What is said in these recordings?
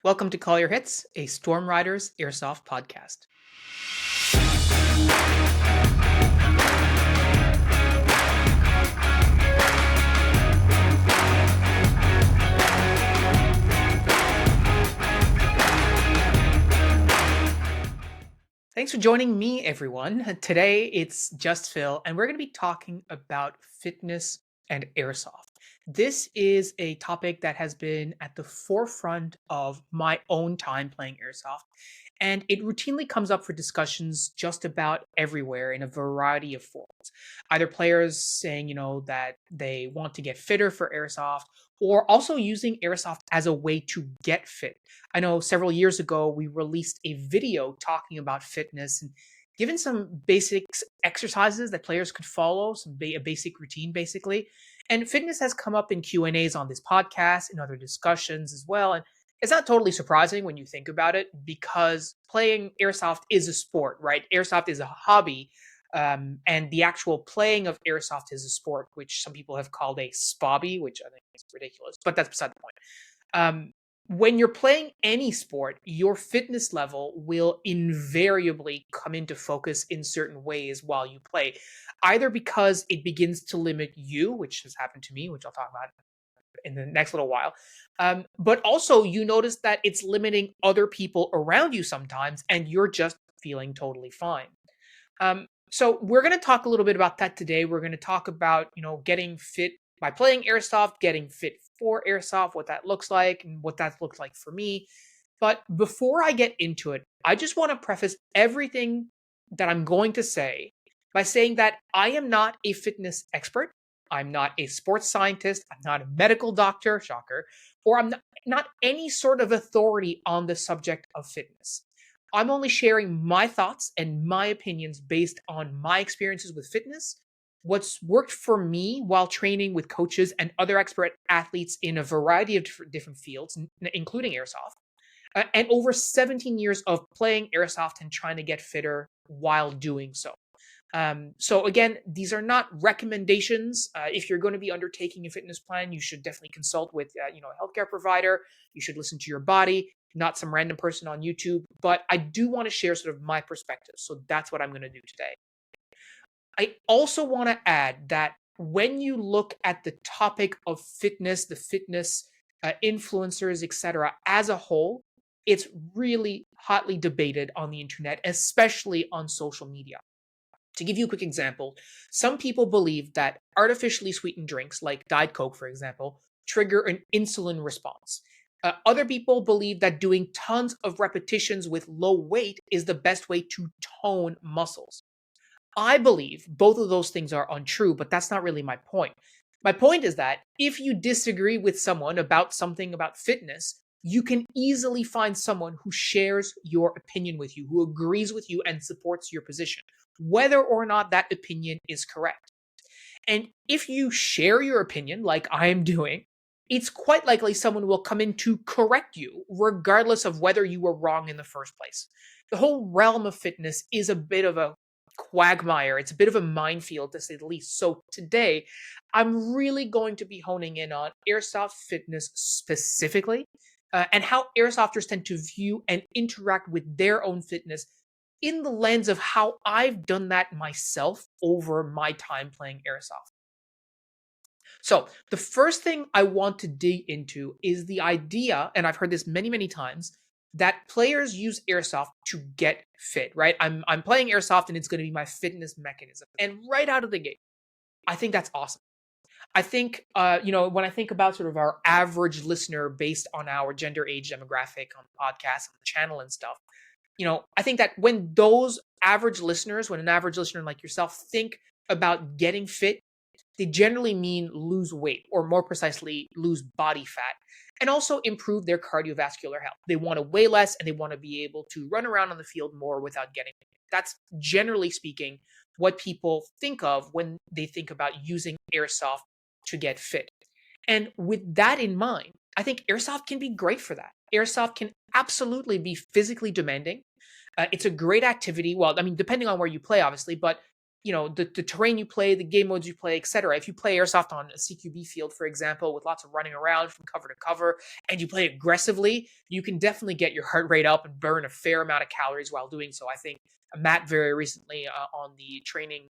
Welcome to Call Your Hits, a Storm Riders Airsoft podcast. Thanks for joining me, everyone. Today it's just Phil, and we're going to be talking about fitness and airsoft. This is a topic that has been at the forefront of my own time playing airsoft, and it routinely comes up for discussions just about everywhere in a variety of forms. Either players saying, that they want to get fitter for airsoft, or also using airsoft as a way to get fit. I know several years ago we released a video talking about fitness and given some basic exercises that players could follow, a basic routine basically. And fitness has come up in Q&As on this podcast and other discussions as well. And it's not totally surprising when you think about it because playing airsoft is a sport, right? Airsoft is a hobby. And the actual playing of airsoft is a sport, which some people have called a spobby, which I think is ridiculous, but that's beside the point. When you're playing any sport, your fitness level will invariably come into focus in certain ways while you play, either because it begins to limit you, which has happened to me, which I'll talk about in the next little while. But also, you notice that it's limiting other people around you sometimes, and you're just feeling totally fine. So we're going to talk a little bit about that today. We're going to talk about, getting fit by playing airsoft, getting fit for airsoft, what that looks like and what that looks like for me. But before I get into it, I just want to preface everything that I'm going to say by saying that I am not a fitness expert. I'm not a sports scientist. I'm not a medical doctor, shocker, or I'm not any sort of authority on the subject of fitness. I'm only sharing my thoughts and my opinions based on my experiences with fitness, what's worked for me while training with coaches and other expert athletes in a variety of different fields, including airsoft, and over 17 years of playing airsoft and trying to get fitter while doing so. So again, these are not recommendations. If you're going to be undertaking a fitness plan, you should definitely consult with, a healthcare provider. You should listen to your body, not some random person on YouTube. But I do want to share sort of my perspective. So that's what I'm going to do today. I also want to add that when you look at the topic of fitness, the fitness influencers, etc., as a whole, it's really hotly debated on the internet, especially on social media. To give you a quick example, some people believe that artificially sweetened drinks like Diet Coke, for example, trigger an insulin response. Other people believe that doing tons of repetitions with low weight is the best way to tone muscles. I believe both of those things are untrue, but that's not really my point. My point is that if you disagree with someone about something about fitness, you can easily find someone who shares your opinion with you, who agrees with you and supports your position, whether or not that opinion is correct. And if you share your opinion, like I am doing, it's quite likely someone will come in to correct you, regardless of whether you were wrong in the first place. The whole realm of fitness is a bit of a quagmire. It's a bit of a minefield, to say the least. So today, I'm really going to be honing in on airsoft fitness specifically, and how airsofters tend to view and interact with their own fitness in the lens of how I've done that myself over my time playing airsoft. So the first thing I want to dig into is the idea, and I've heard this many, many times, that players use airsoft to get fit, right? I'm playing airsoft and it's going to be my fitness mechanism. And right out of the gate, I think that's awesome. I think, when I think about sort of our average listener based on our gender, age, demographic on the podcast, on the channel and stuff, I think that when those average listeners, when an average listener like yourself think about getting fit, they generally mean lose weight, or more precisely, lose body fat, and also improve their cardiovascular health. They want to weigh less and they want to be able to run around on the field more without getting fit. That's generally speaking what people think of when they think about using airsoft to get fit. And with that in mind, I think airsoft can be great for that. Airsoft can absolutely be physically demanding. It's a great activity. Well, I mean, depending on where you play, obviously, but the terrain you play, the game modes you play, etc. If you play airsoft on a CQB field, for example, with lots of running around from cover to cover, and you play aggressively, you can definitely get your heart rate up and burn a fair amount of calories while doing so. I think Matt very recently on the training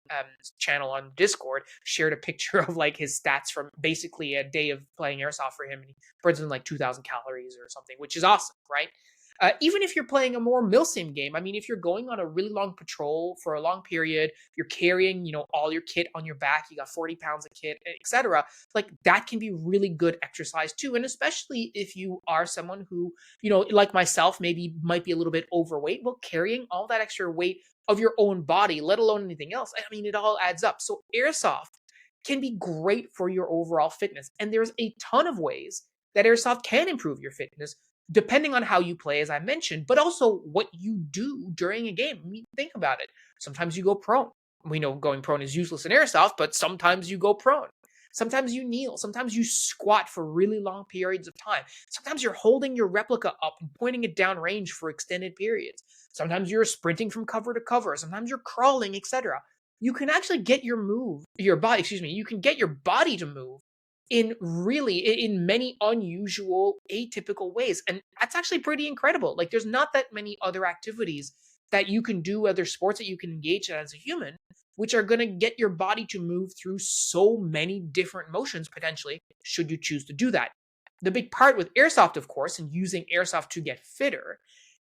channel on Discord shared a picture of like his stats from basically a day of playing airsoft for him, and he burns in like 2,000 calories or something, which is awesome, right? Even if you're playing a more milsim game, I mean, if you're going on a really long patrol for a long period, you're carrying, all your kit on your back, you got 40 pounds of kit, etc. Like that can be really good exercise too. And especially if you are someone who, like myself, maybe might be a little bit overweight, well, carrying all that extra weight of your own body, let alone anything else, I mean, it all adds up. So airsoft can be great for your overall fitness. And there's a ton of ways that airsoft can improve your fitness depending on how you play, as I mentioned, but also what you do during a game. I mean, think about it. Sometimes you go prone. We know going prone is useless in airsoft, but sometimes you go prone. Sometimes you kneel. Sometimes you squat for really long periods of time. Sometimes you're holding your replica up and pointing it down range for extended periods. Sometimes you're sprinting from cover to cover. Sometimes you're crawling, etc. You can actually get you can get your body to move in many unusual, atypical ways. And that's actually pretty incredible. Like there's not that many other activities that you can do, other sports that you can engage in as a human, which are going to get your body to move through so many different motions potentially, should you choose to do that. The big part with airsoft, of course, and using airsoft to get fitter,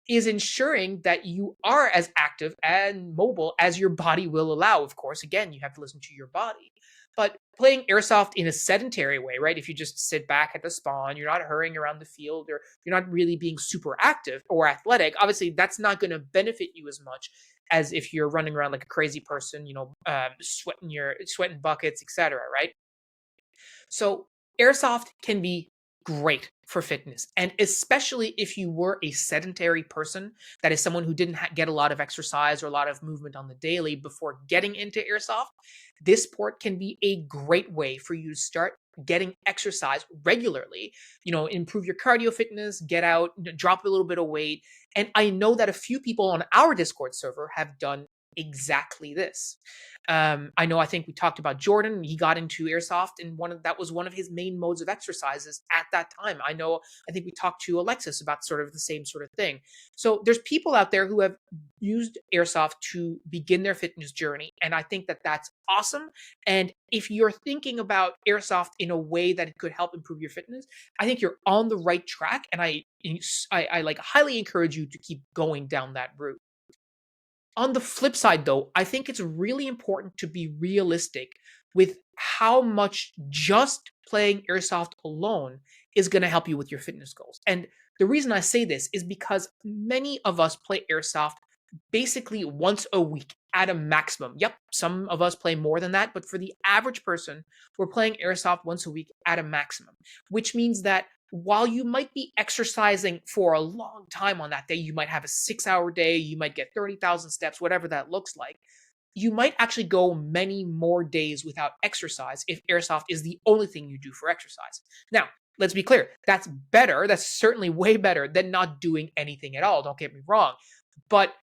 is ensuring that you are as active and mobile as your body will allow. Of course, again, you have to listen to your body. But playing airsoft in a sedentary way, right? If you just sit back at the spawn, you're not hurrying around the field, or you're not really being super active or athletic, obviously that's not going to benefit you as much as if you're running around like a crazy person, sweating buckets, etc. Right? So airsoft can be great for fitness, and especially if you were a sedentary person, that is someone who didn't get a lot of exercise or a lot of movement on the daily before getting into airsoft, this sport can be a great way for you to start getting exercise regularly, improve your cardio fitness, get out, drop a little bit of weight. And I know that a few people on our Discord server have done exactly this. I think we talked about Jordan. He got into airsoft, and that was one of his main modes of exercises at that time. I think we talked to Alexis about sort of the same sort of thing. So there's people out there who have used airsoft to begin their fitness journey, and I think that that's awesome. And if you're thinking about airsoft in a way that it could help improve your fitness, I think you're on the right track, and I like highly encourage you to keep going down that route. On the flip side, though, I think it's really important to be realistic with how much just playing airsoft alone is going to help you with your fitness goals. And the reason I say this is because many of us play airsoft basically once a week at a maximum. Yep, some of us play more than that, but for the average person, we're playing airsoft once a week at a maximum, which means that while you might be exercising for a long time on that day, you might have a 6-hour day, you might get 30,000 steps, whatever that looks like. You might actually go many more days without exercise if airsoft is the only thing you do for exercise. Now, let's be clear, that's better. That's certainly way better than not doing anything at all. Don't get me wrong. But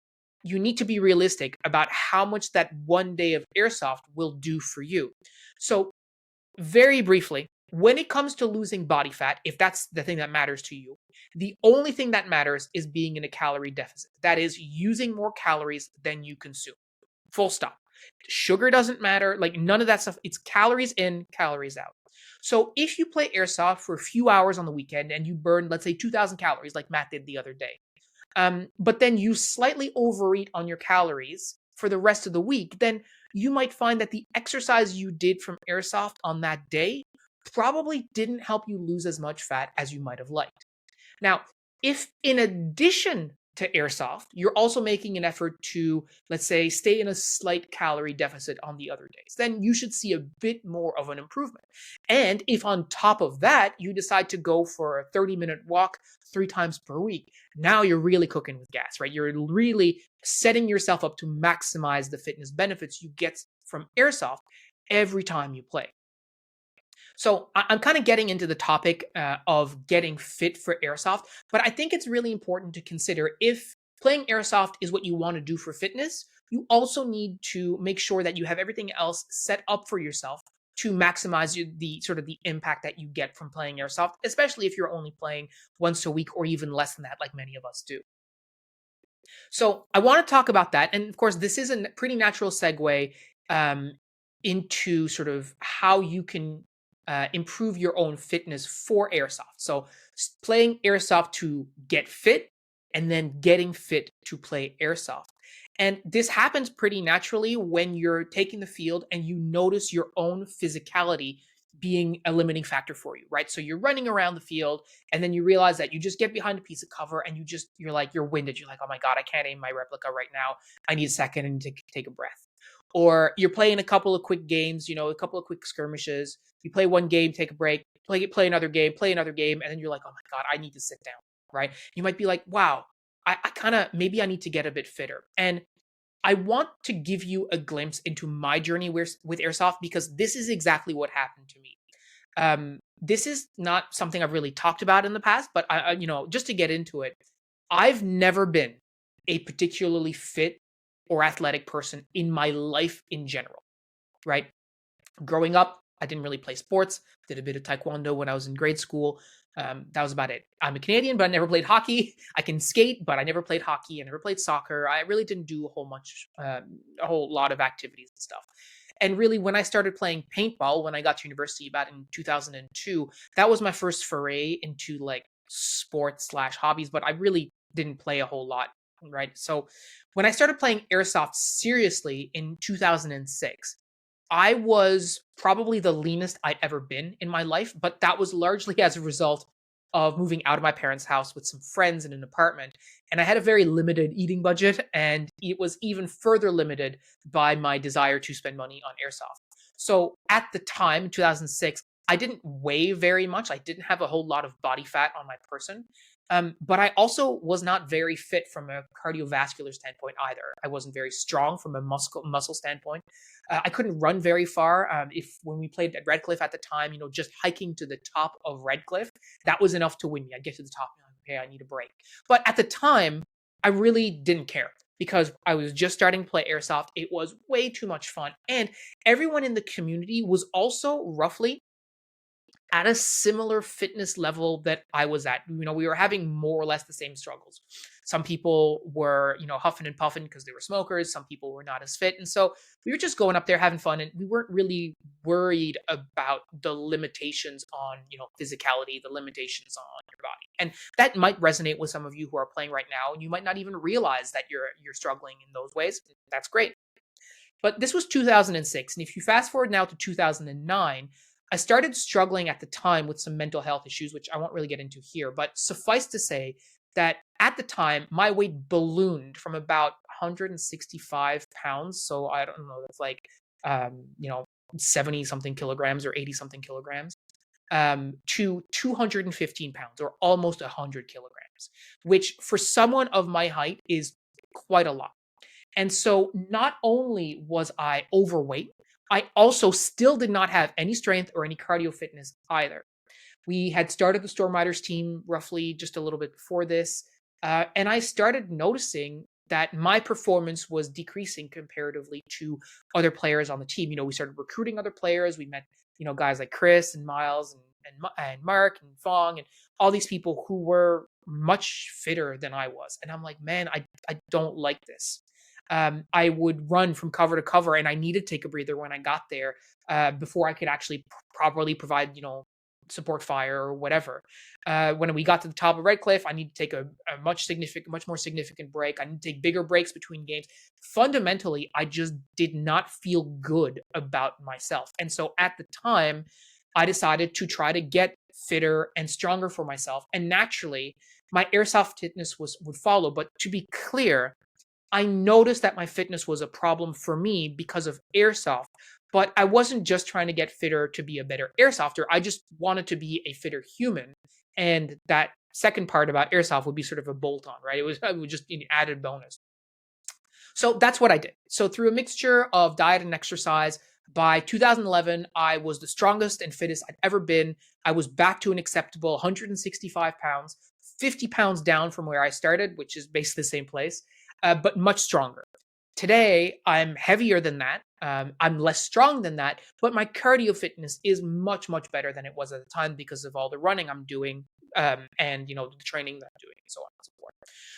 you need to be realistic about how much that one day of airsoft will do for you. So, very briefly, when it comes to losing body fat, if that's the thing that matters to you, the only thing that matters is being in a calorie deficit. That is using more calories than you consume. Full stop. Sugar doesn't matter. Like none of that stuff. It's calories in, calories out. So if you play airsoft for a few hours on the weekend and you burn, let's say, 2,000 calories like Matt did the other day, but then you slightly overeat on your calories for the rest of the week, then you might find that the exercise you did from airsoft on that day probably didn't help you lose as much fat as you might have liked. Now, if in addition to airsoft, you're also making an effort to, let's say, stay in a slight calorie deficit on the other days, then you should see a bit more of an improvement. And if on top of that, you decide to go for a 30-minute walk 3 times per week, now you're really cooking with gas, right? You're really setting yourself up to maximize the fitness benefits you get from airsoft every time you play. So I'm kind of getting into the topic of getting fit for airsoft, but I think it's really important to consider if playing airsoft is what you want to do for fitness, you also need to make sure that you have everything else set up for yourself to maximize the sort of the impact that you get from playing airsoft, especially if you're only playing once a week or even less than that, like many of us do. So I want to talk about that. And of course, this is a pretty natural segue um, into sort of how you can improve your own fitness for airsoft. So playing airsoft to get fit and then getting fit to play airsoft. And this happens pretty naturally when you're taking the field and you notice your own physicality being a limiting factor for you, right? So you're running around the field and then you realize that you just get behind a piece of cover and you're winded. You're like, oh my God, I can't aim my replica right now. I need a second and take a breath. Or you're playing a couple of quick games, a couple of quick skirmishes. You play one game, take a break, play another game, and then you're like, oh my God, I need to sit down, right? You might be like, wow, I kind of, maybe I need to get a bit fitter. And I want to give you a glimpse into my journey with airsoft because this is exactly what happened to me. This is not something I've really talked about in the past, but just to get into it, I've never been a particularly fit or athletic person in my life in general, right? Growing up, I didn't really play sports. Did a bit of taekwondo when I was in grade school. That was about it. I'm a Canadian, but I never played hockey. I can skate, but I never played hockey. I never played soccer. I really didn't do a whole lot of activities and stuff. And really, when I started playing paintball, when I got to university about in 2002, that was my first foray into like sports slash hobbies. But I really didn't play a whole lot, right? So when I started playing airsoft seriously in 2006, I was probably the leanest I'd ever been in my life, but that was largely as a result of moving out of my parents' house with some friends in an apartment. And I had a very limited eating budget, and it was even further limited by my desire to spend money on airsoft. So at the time, 2006, I didn't weigh very much. I didn't have a whole lot of body fat on my person. But I also was not very fit from a cardiovascular standpoint either. I wasn't very strong from a muscle standpoint. I couldn't run very far. If when we played at Redcliffe at the time, just hiking to the top of Redcliffe, that was enough to win me. I'd get to the top and I'm like, okay, I need a break. But at the time, I really didn't care because I was just starting to play airsoft. It was way too much fun, and everyone in the community was also roughly at a similar fitness level that I was at. We were having more or less the same struggles. Some people were, huffing and puffing because they were smokers. Some people were not as fit. And so we were just going up there having fun, and we weren't really worried about the limitations on, physicality, the limitations on your body. And that might resonate with some of you who are playing right now, and you might not even realize that you're struggling in those ways. That's great. But this was 2006. And if you fast forward now to 2009, I started struggling at the time with some mental health issues, which I won't really get into here. But suffice to say that at the time, my weight ballooned from about 165 pounds. So I don't know, that's like, 70 something kilograms or 80 something kilograms, to 215 pounds or almost 100 kilograms, which for someone of my height is quite a lot. And so not only was I overweight, I also still did not have any strength or any cardio fitness either. We had started the Storm Riders team roughly just a little bit before this. And I started noticing that my performance was decreasing comparatively to other players on the team. We started recruiting other players. We met, guys like Chris and Miles and Mark and Fong and all these people who were much fitter than I was. And I'm like, man, I don't like this. I would run from cover to cover, and I needed to take a breather when I got there before I could actually properly provide, support fire or whatever. When we got to the top of Redcliffe, I need to take a much more significant break. I need to take bigger breaks between games. Fundamentally, I just did not feel good about myself. And so at the time, I decided to try to get fitter and stronger for myself. And naturally, my airsoft fitness would follow. But to be clear, I noticed that my fitness was a problem for me because of airsoft, but I wasn't just trying to get fitter to be a better airsofter. I just wanted to be a fitter human. And that second part about airsoft would be sort of a bolt on, right? It was just an added bonus. So that's what I did. So through a mixture of diet and exercise, by 2011, I was the strongest and fittest I'd ever been. I was back to an acceptable 165 pounds, 50 pounds down from where I started, which is basically the same place, but much stronger. Today, I'm heavier than that. I'm less strong than that, but my cardio fitness is much, much better than it was at the time because of all the running I'm doing, and the training that I'm doing, and so on and so forth.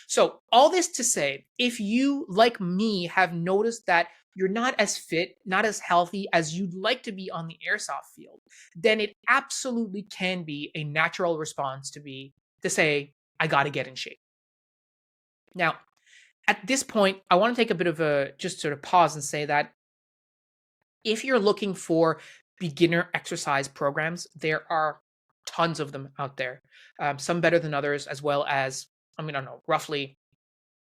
So, all this to say, if you, like me, have noticed that you're not as fit, not as healthy as you'd like to be on the airsoft field, then it absolutely can be a natural response to say, I got to get in shape. Now, at this point, I want to take a bit of a just sort of pause and say that if you're looking for beginner exercise programs, there are tons of them out there. Some better than others, as well as, I mean, I don't know, roughly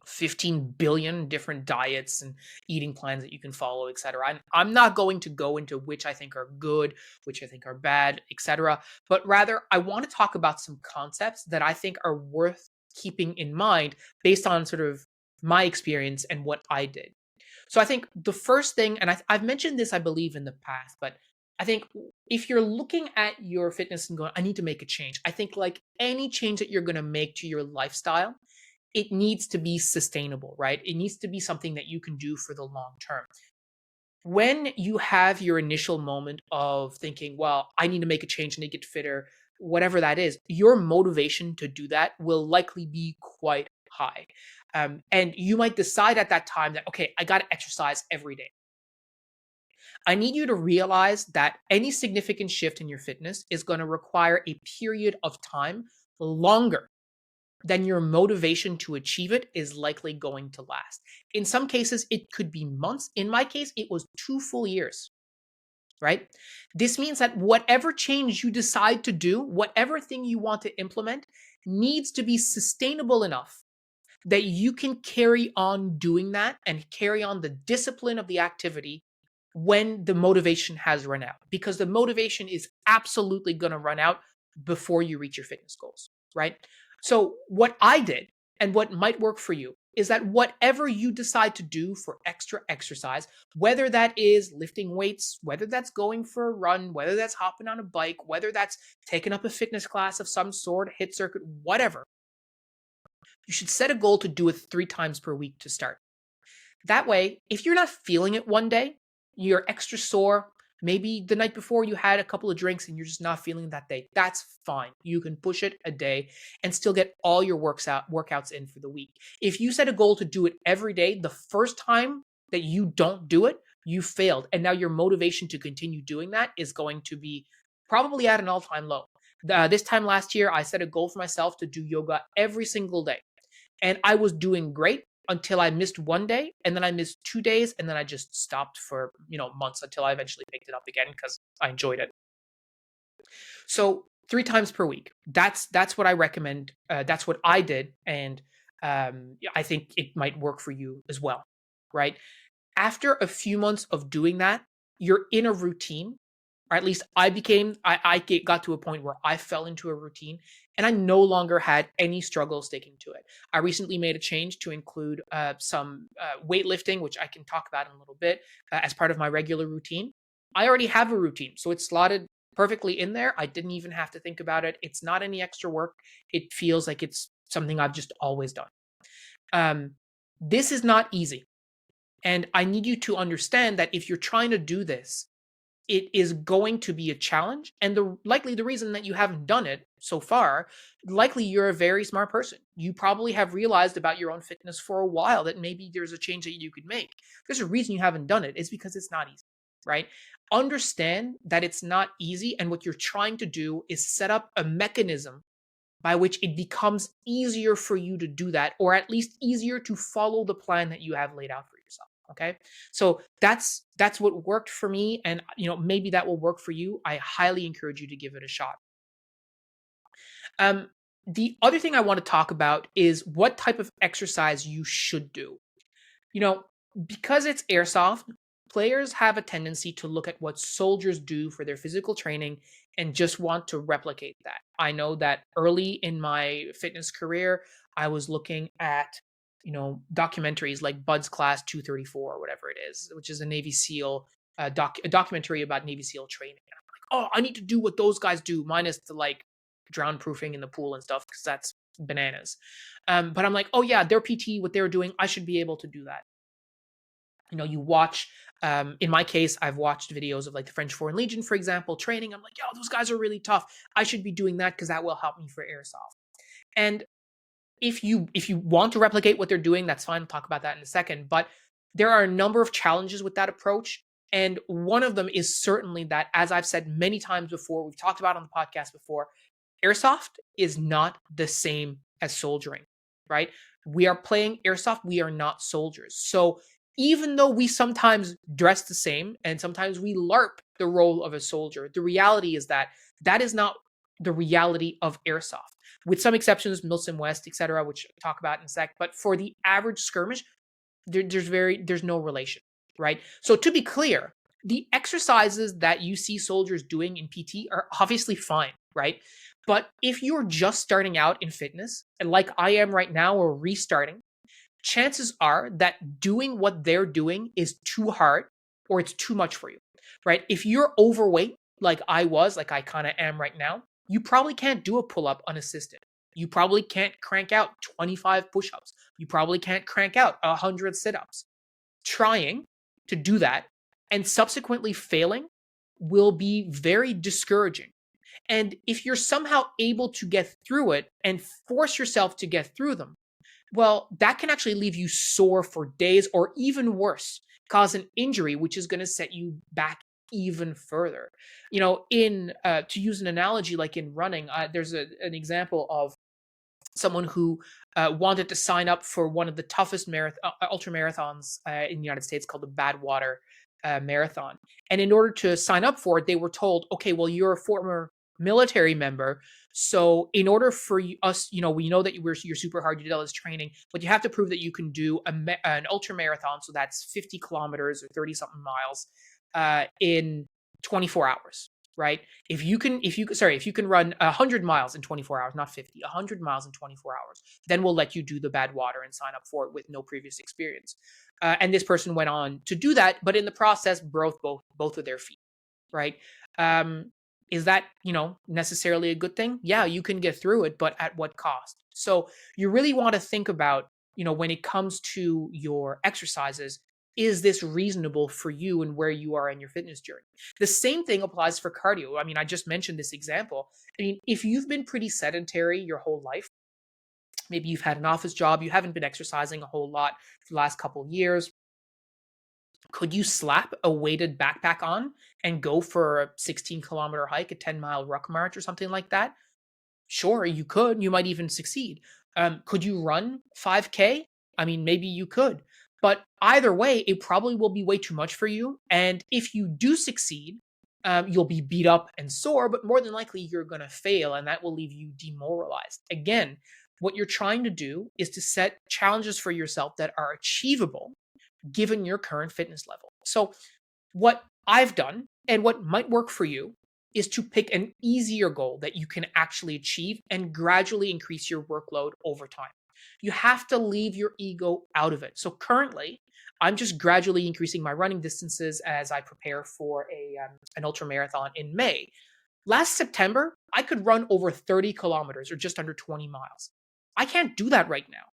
15 billion different diets and eating plans that you can follow, etc. I'm not going to go into which I think are good, which I think are bad, etc. But rather, I want to talk about some concepts that I think are worth keeping in mind based on sort of my experience and what I did. So I think the first thing, and I've mentioned this, I believe, in the past, but I think if you're looking at your fitness and going, I need to make a change, I think like any change that you're going to make to your lifestyle, it needs to be sustainable, right? It needs to be something that you can do for the long term. When you have your initial moment of thinking, well, I need to make a change and to get fitter, whatever that is, your motivation to do that will likely be quite high. And you might decide at that time that, okay, I got to exercise every day. I need you to realize that any significant shift in your fitness is going to require a period of time longer than your motivation to achieve it is likely going to last. In some cases, it could be months. In my case, it was 2 full years, right? This means that whatever change you decide to do, whatever thing you want to implement, needs to be sustainable enough that you can carry on doing that and carry on the discipline of the activity when the motivation has run out, because the motivation is absolutely going to run out before you reach your fitness goals, right? So, what I did and what might work for you is that whatever you decide to do for extra exercise, whether that is lifting weights, whether that's going for a run, whether that's hopping on a bike, whether that's taking up a fitness class of some sort, hit circuit, whatever, you should set a goal to do it 3 times per week to start. That way, if you're not feeling it one day, you're extra sore, maybe the night before you had a couple of drinks and you're just not feeling that day, that's fine. You can push it a day and still get all your workouts in for the week. If you set a goal to do it every day, the first time that you don't do it, you failed. And now your motivation to continue doing that is going to be probably at an all-time low. This time last year, I set a goal for myself to do yoga every single day. And I was doing great until I missed one day, and then I missed 2 days, and then I just stopped for months until I eventually picked it up again because I enjoyed it. So 3 times per week. That's what I recommend. That's what I did, and I think it might work for you as well, right? After a few months of doing that, you're in a routine, or at least got to a point where I fell into a routine and I no longer had any struggle sticking to it. I recently made a change to include some weightlifting, which I can talk about in a little bit, as part of my regular routine. I already have a routine, so it's slotted perfectly in there. I didn't even have to think about it. It's not any extra work. It feels like it's something I've just always done. This is not easy. And I need you to understand that if you're trying to do this, it is going to be a challenge. And the reason that you haven't done it so far, likely you're a very smart person. You probably have realized about your own fitness for a while that maybe there's a change that you could make. There's a reason you haven't done it. It's because it's not easy, right? Understand that it's not easy. And what you're trying to do is set up a mechanism by which it becomes easier for you to do that, or at least easier to follow the plan that you have laid out for yourself. Okay, so that's what worked for me, and maybe that will work for you. I highly encourage you to give it a shot. Um, the other thing I want to talk about is what type of exercise you should do. You know, because it's airsoft, players have a tendency to look at what soldiers do for their physical training and just want to replicate that. I know that early in my fitness career, I was looking at, documentaries like Bud's Class 234 or whatever it is, which is a Navy SEAL a documentary about Navy SEAL training. And I'm like, oh, I need to do what those guys do, minus the like drown proofing in the pool and stuff, because that's bananas. But I'm like, oh yeah, their PT, what they're doing, I should be able to do that. You watch, in my case, I've watched videos of like the French Foreign Legion, for example, training. I'm like, yo, those guys are really tough. I should be doing that because that will help me for airsoft. And if you want to replicate what they're doing, that's fine. We'll talk about that in a second. But there are a number of challenges with that approach. And one of them is certainly that, as I've said many times before, we've talked about on the podcast before, airsoft is not the same as soldiering, right? We are playing airsoft, we are not soldiers. So even though we sometimes dress the same and sometimes we LARP the role of a soldier, the reality is that that is not the reality of airsoft. With some exceptions, Milsim West, etc., which I'll talk about in a sec. But for the average skirmish, there's no relation, right? So to be clear, the exercises that you see soldiers doing in PT are obviously fine, right? But if you're just starting out in fitness, and like I am right now, or restarting, chances are that doing what they're doing is too hard or it's too much for you, right? If you're overweight, like I was, like I kind of am right now, you probably can't do a pull up unassisted. You probably can't crank out 25 push ups. You probably can't crank out 100 sit ups. Trying to do that and subsequently failing will be very discouraging. And if you're somehow able to get through it and force yourself to get through them, well, that can actually leave you sore for days, or even worse, cause an injury, which is going to set you back even further. In to use an analogy, like in running, there's an example of someone who wanted to sign up for one of the toughest ultra marathons in the United States, called the Badwater Marathon. And in order to sign up for it, they were told, okay, well, you're a former military member. So in order for us, we know that you're super hard, you did all this training, but you have to prove that you can do an ultra marathon. So that's 50 kilometers or 30 something miles in 24 hours. Right? If you can run 100 miles in 24 hours, not 50, 100 miles in 24 hours, then we'll let you do the Badwater and sign up for it with no previous experience. And this person went on to do that, but in the process, broke both of their feet. Right? Is that necessarily a good thing? Yeah, you can get through it, but at what cost? So you really want to think about, when it comes to your exercises, is this reasonable for you and where you are in your fitness journey? The same thing applies for cardio. I mean, I just mentioned this example. I mean, if you've been pretty sedentary your whole life, maybe you've had an office job, you haven't been exercising a whole lot for the last couple of years, could you slap a weighted backpack on and go for a 16-kilometer hike, a 10-mile ruck march, or something like that? Sure, you could. You might even succeed. Could you run 5K? I mean, maybe you could. But either way, it probably will be way too much for you. And if you do succeed, you'll be beat up and sore, but more than likely you're going to fail, and that will leave you demoralized. Again, what you're trying to do is to set challenges for yourself that are achievable given your current fitness level. So, what I've done and what might work for you is to pick an easier goal that you can actually achieve and gradually increase your workload over time. You have to leave your ego out of it. So currently, I'm just gradually increasing my running distances as I prepare for an ultra marathon in May. Last September, I could run over 30 kilometers, or just under 20 miles. I can't do that right now.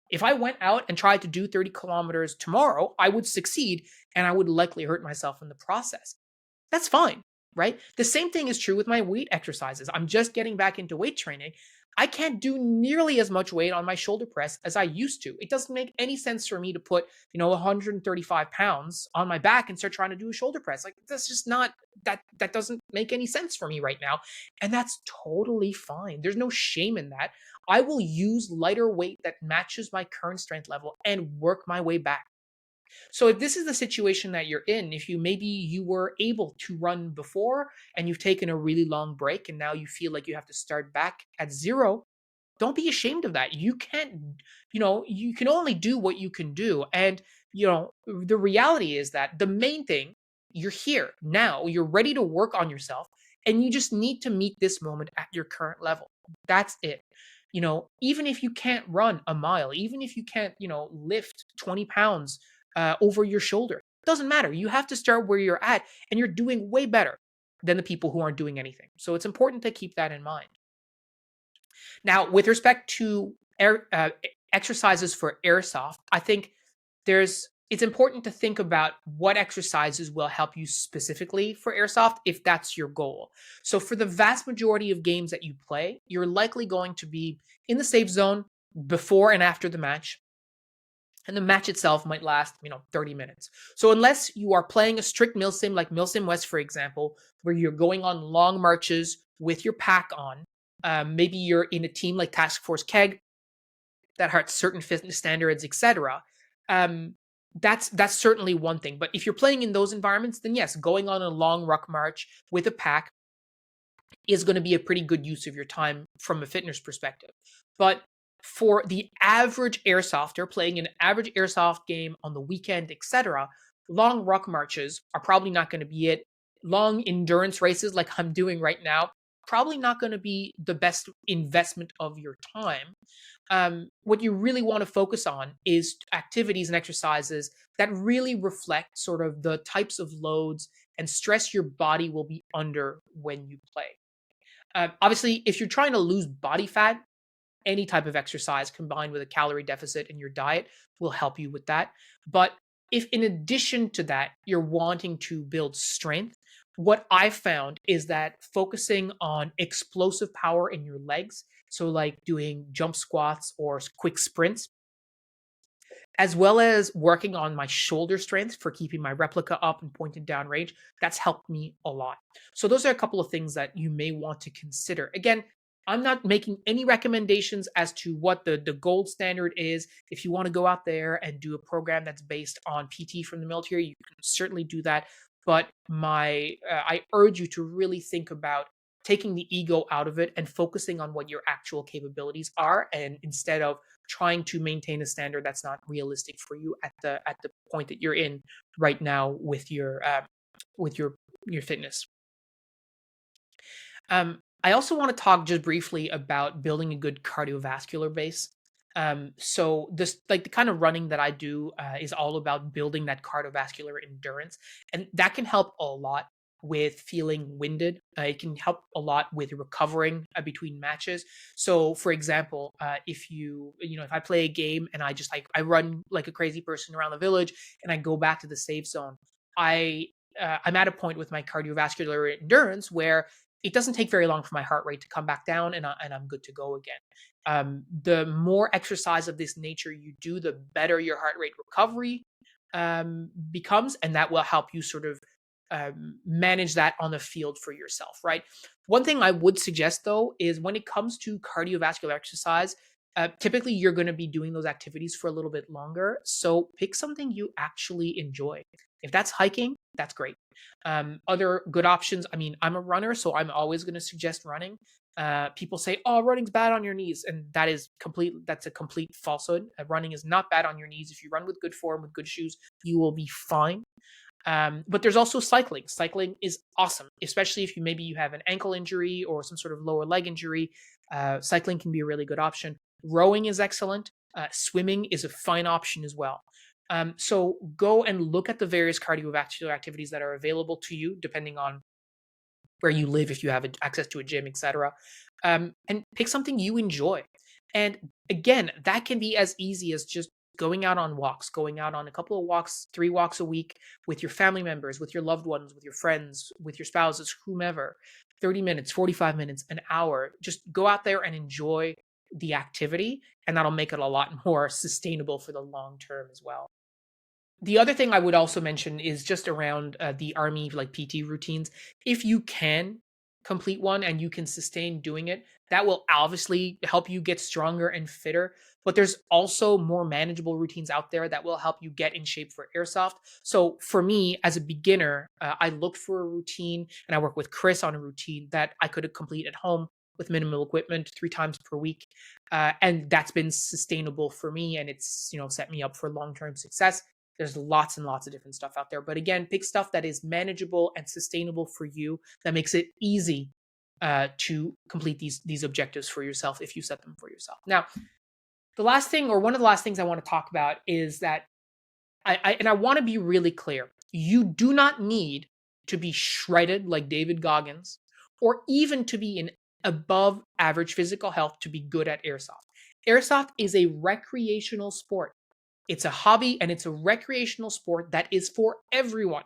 If I went out and tried to do 30 kilometers tomorrow, I would succeed and I would likely hurt myself in the process. That's fine, right? The same thing is true with my weight exercises. I'm just getting back into weight training. I can't do nearly as much weight on my shoulder press as I used to. It doesn't make any sense for me to put, 135 pounds on my back and start trying to do a shoulder press. Like, that's just not, that doesn't make any sense for me right now. And that's totally fine. There's no shame in that. I will use lighter weight that matches my current strength level and work my way back. So if this is the situation that you're in, if maybe you were able to run before and you've taken a really long break and now you feel like you have to start back at zero, don't be ashamed of that. You can't, you can only do what you can do. And, the reality is that the main thing, you're here now, you're ready to work on yourself, and you just need to meet this moment at your current level. That's it. Even if you can't run a mile, even if you can't, lift 20 pounds over your shoulder. Doesn't matter. You have to start where you're at, and you're doing way better than the people who aren't doing anything. So it's important to keep that in mind. Now, with respect to exercises for airsoft, I think there's it's important to think about what exercises will help you specifically for airsoft if that's your goal. So, for the vast majority of games that you play, you're likely going to be in the safe zone before and after the match. And the match itself might last, 30 minutes. So, unless you are playing a strict milsim like Milsim West, for example, where you're going on long marches with your pack on, maybe you're in a team like Task Force Keg that hurts certain fitness standards, etc. Um, that's certainly one thing. But if you're playing in those environments, then yes, going on a long ruck march with a pack is going to be a pretty good use of your time from a fitness perspective. But for the average airsofter playing an average airsoft game on the weekend, etc., long ruck marches are probably not going to be it. Long endurance races like I'm doing right now, probably not going to be the best investment of your time. What you really want to focus on is activities and exercises that really reflect sort of the types of loads and stress your body will be under when you play. Obviously, if you're trying to lose body fat, any type of exercise combined with a calorie deficit in your diet will help you with that. But if in addition to that, you're wanting to build strength, what I've found is that focusing on explosive power in your legs, so like doing jump squats or quick sprints, as well as working on my shoulder strength for keeping my replica up and pointed down range, that's helped me a lot. So those are a couple of things that you may want to consider. Again, I'm not making any recommendations as to what the gold standard is. If you want to go out there and do a program that's based on PT from the military, you can certainly do that. But I urge you to really think about taking the ego out of it and focusing on what your actual capabilities are, and instead of trying to maintain a standard that's not realistic for you at the point that you're in right now with your fitness. I also want to talk just briefly about building a good cardiovascular base. So this like the kind of running that I do is all about building that cardiovascular endurance, and that can help a lot with feeling winded. It can help a lot with recovering between matches. So, for example, if if I play a game and I run like a crazy person around the village and I go back to the safe zone, I I'm at a point with my cardiovascular endurance where it doesn't take very long for my heart rate to come back down, and I'm good to go again. The more exercise of this nature you do, the better your heart rate recovery becomes, and that will help you sort of manage that on the field for yourself, right? One thing I would suggest though is when it comes to cardiovascular exercise, typically you're going to be doing those activities for a little bit longer. So pick something you actually enjoy. If that's hiking, that's great. Other good options, I mean, I'm a runner, so I'm always going to suggest running. People say, "Oh, running's bad on your knees," and that's a complete falsehood. Running is not bad on your knees. If you run with good form, with good shoes, you will be fine. But there's also cycling. Cycling is awesome, especially if maybe you have an ankle injury or some sort of lower leg injury. Cycling can be a really good option. Rowing is excellent. Swimming is a fine option as well. So go and look at the various cardiovascular activities that are available to you, depending on where you live, if you have access to a gym, etc. And pick something you enjoy. And again, that can be as easy as just going out on walks, going out on a couple of walks, 3 walks a week with your family members, with your loved ones, with your friends, with your spouses, whomever. 30 minutes, 45 minutes, an hour. Just go out there and enjoy the activity, and that'll make it a lot more sustainable for the long term as well. The other thing I would also mention is just around the army like PT routines. If you can complete one and you can sustain doing it, that will obviously help you get stronger and fitter. But there's also more manageable routines out there that will help you get in shape for airsoft. So for me, as a beginner, I looked for a routine and I work with Chris on a routine that I could complete at home with minimal equipment 3 times per week. And that's been sustainable for me, and it's set me up for long-term success. There's lots and lots of different stuff out there. But again, pick stuff that is manageable and sustainable for you, that makes it easy to complete these objectives for yourself if you set them for yourself. Now, the last thing, or one of the last things I want to talk about, is that I want to be really clear. You do not need to be shredded like David Goggins, or even to be in above average physical health to be good at airsoft. Airsoft is a recreational sport. It's a hobby and it's a recreational sport that is for everyone.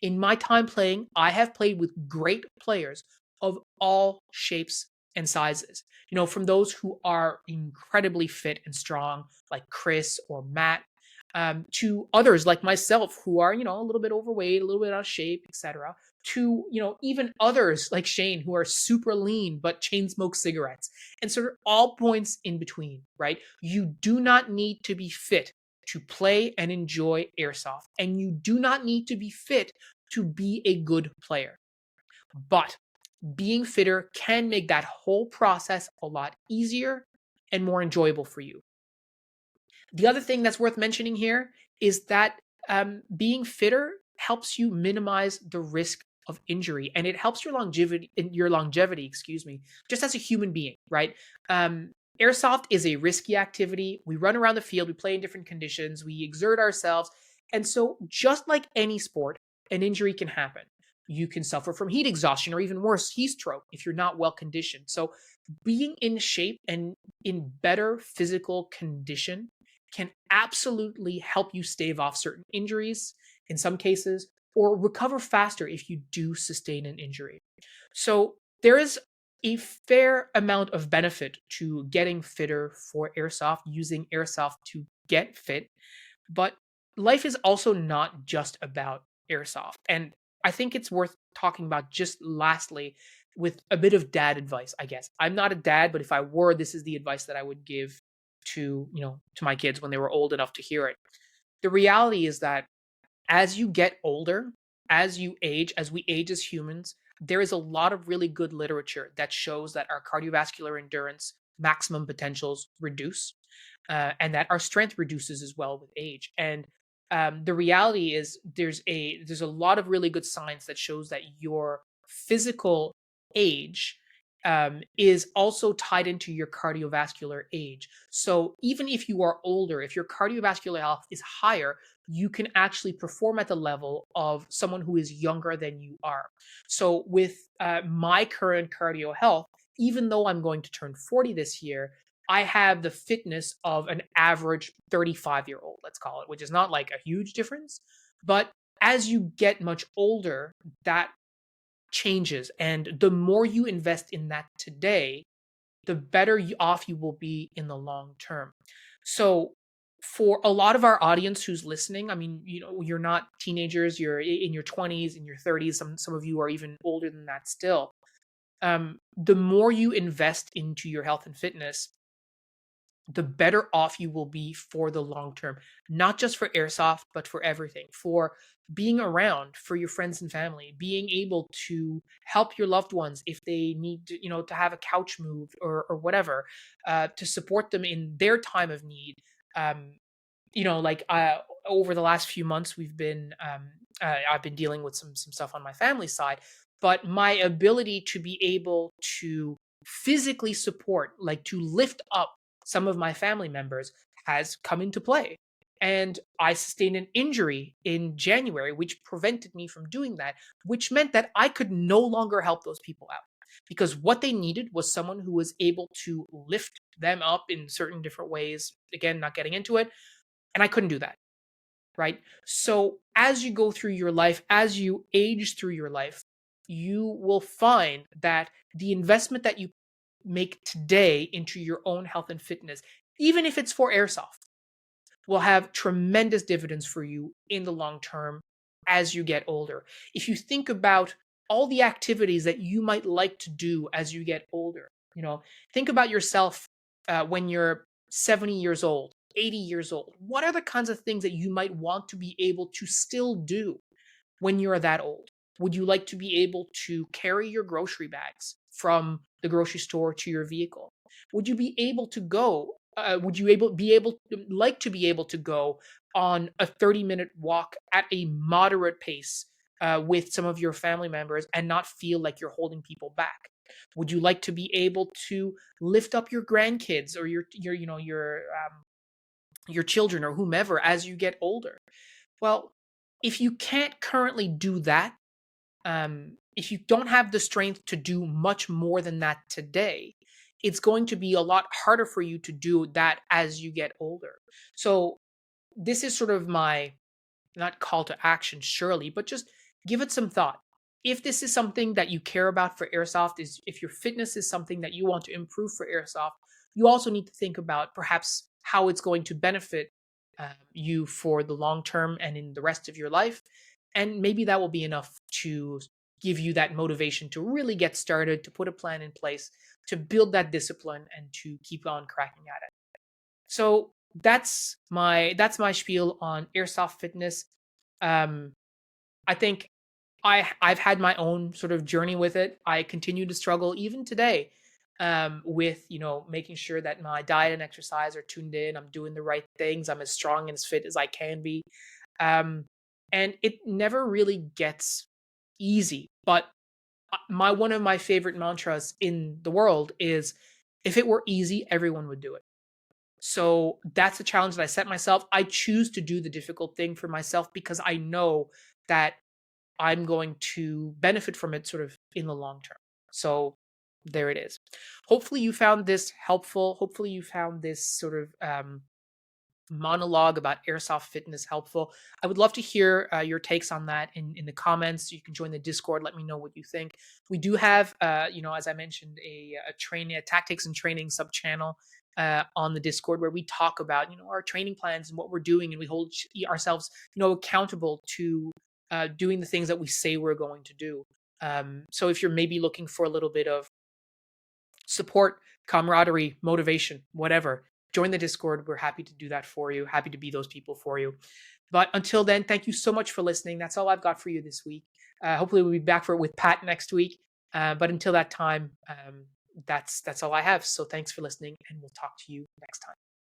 In my time playing, I have played with great players of all shapes and sizes. From those who are incredibly fit and strong, like Chris or Matt, to others like myself who are, a little bit overweight, a little bit out of shape, etc. To, even others like Shane who are super lean but chain smoke cigarettes, and sort of all points in between, right? You do not need to be fit to play and enjoy airsoft, and you do not need to be fit to be a good player. But being fitter can make that whole process a lot easier and more enjoyable for you. The other thing that's worth mentioning here is that being fitter helps you minimize the risk of injury, and it helps your longevity, excuse me, just as a human being, right? Um, Airsoft is a risky activity. We run around the field, we play in different conditions, we exert ourselves, and so just like any sport, an injury can happen. You can suffer from heat exhaustion or even worse, heat stroke if you're not well conditioned. So being in shape and in better physical condition can absolutely help you stave off certain injuries in some cases, or recover faster if you do sustain an injury. So there is a fair amount of benefit to getting fitter for airsoft, using airsoft to get fit, but life is also not just about airsoft. And I think it's worth talking about just lastly with a bit of dad advice, I guess. I'm not a dad, but if I were, this is the advice that I would give to my kids when they were old enough to hear it. The reality is that as you get older, as we age as humans, there is a lot of really good literature that shows that our cardiovascular endurance maximum potentials reduce, and that our strength reduces as well with age. And the reality is, there's a lot of really good science that shows that your physical age is also tied into your cardiovascular age. So even if you are older, if your cardiovascular health is higher, you can actually perform at the level of someone who is younger than you are. So with my current cardio health, even though I'm going to turn 40 this year, I have the fitness of an average 35-year-old, let's call it, which is not like a huge difference. But as you get much older, that changes. And the more you invest in that today, the better off you will be in the long term. So, for a lot of our audience who's listening, I mean, you're not teenagers, you're in your 20s, in your 30s, some of you are even older than that still. The more you invest into your health and fitness, the better off you will be for the long term, not just for airsoft, but for everything, for being around for your friends and family, being able to help your loved ones if they need to, to have a couch moved or whatever, to support them in their time of need. Um, like over the last few months, I've been dealing with some stuff on my family side, but my ability to be able to physically support, like to lift up some of my family members, has come into play. And I sustained an injury in January, which prevented me from doing that, which meant that I could no longer help those people out because what they needed was someone who was able to lift them up in certain different ways. Again, not getting into it. And I couldn't do that. Right. So as you go through your life, as you age through your life, you will find that the investment that you make today into your own health and fitness, even if it's for airsoft, will have tremendous dividends for you in the long term as you get older. If you think about all the activities that you might like to do as you get older, think about yourself when you're 70 years old, 80 years old. What are the kinds of things that you might want to be able to still do when you're that old? Would you like to be able to carry your grocery bags from the grocery store to your vehicle? Would you be able to go? Would you like to be able to go on a 30-minute walk at a moderate pace with some of your family members and not feel like you're holding people back? Would you like to be able to lift up your grandkids or your children or whomever as you get older? Well, if you can't currently do that, if you don't have the strength to do much more than that today, it's going to be a lot harder for you to do that as you get older. So this is sort of my, not call to action surely, but just give it some thought. If this is something that you care about for airsoft, is if your fitness is something that you want to improve for airsoft, you also need to think about perhaps how it's going to benefit you for the long term and in the rest of your life. And maybe that will be enough to give you that motivation to really get started, to put a plan in place, to build that discipline, and to keep on cracking at it. So that's my spiel on airsoft fitness. Um, I think I've had my own sort of journey with it. I continue to struggle even today with making sure that my diet and exercise are tuned in. I'm doing the right things. I'm as strong and as fit as I can be, um, and it never really gets easy. But my one of my favorite mantras in the world is, if it were easy, everyone would do it. So that's the challenge that I set myself. I choose to do the difficult thing for myself because I know that I'm going to benefit from it sort of in the long term. So there it is. Hopefully you found this helpful. Hopefully you found this sort of monologue about airsoft fitness helpful. I would love to hear your takes on that in the comments. You can join the Discord. Let me know what you think. We do have, as I mentioned, a tactics and training sub channel on the Discord, where we talk about our training plans and what we're doing, and we hold ourselves accountable to doing the things that we say we're going to do. So if you're maybe looking for a little bit of support, camaraderie, motivation, whatever, join the Discord. We're happy to do that for you, happy to be those people for you. But until then, thank you so much for listening. That's all I've got for you this week. Hopefully, we'll be back for it with Pat next week. But until that time, that's all I have. So thanks for listening, and we'll talk to you next time.